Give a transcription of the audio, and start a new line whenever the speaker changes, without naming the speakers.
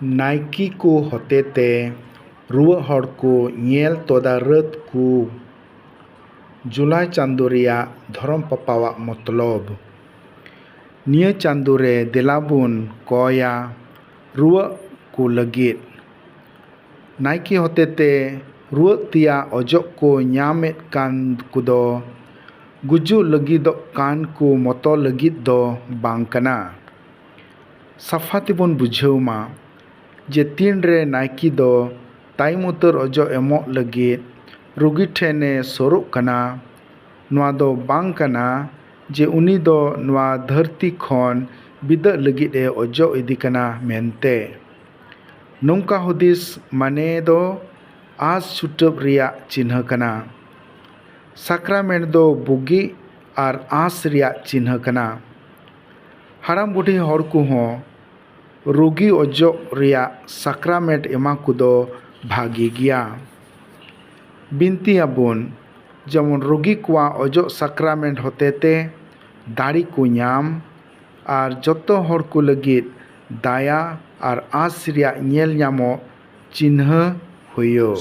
Nike को होतेते रुआ हड़ को ñेल तदारत को जुलाई चांदो रिया धरम पापावा मतलब निया चांदो रे देलाबुन कोया रुआ को लगित नायकी होतेते रुआ तिया ओजोक को ñामेत कान कुदो गुजु लगिदो कान को मतो लगित दो बांग कना साफा तेबन बुझाव मा जे तीन रे नायकी दो ताइम उतर ओजो एमो लगित रुगी ठेने सोरोक कना नवा दो बांग कना जे उनी दो नवा धरती खन बिदा लगित ए ओजो इदी कना मेनते नौका हुदिस माने दो आस छुटब रिया चिन्ह कना साक्रामेंट दो बुगी और आस रिया चिन्ह कना हाराम बुढ़ी हर को रोगी ओजो रिया साक्रामेंट एमा कुदो भागी गया बिनती आबुन जेमन रोगी कुआ ओजो साक्रामेंट होतेते दाड़ी को ñाम और जतो हर को लगित दाया और आस रिया ñेल ñामो चिन्ह हुयो।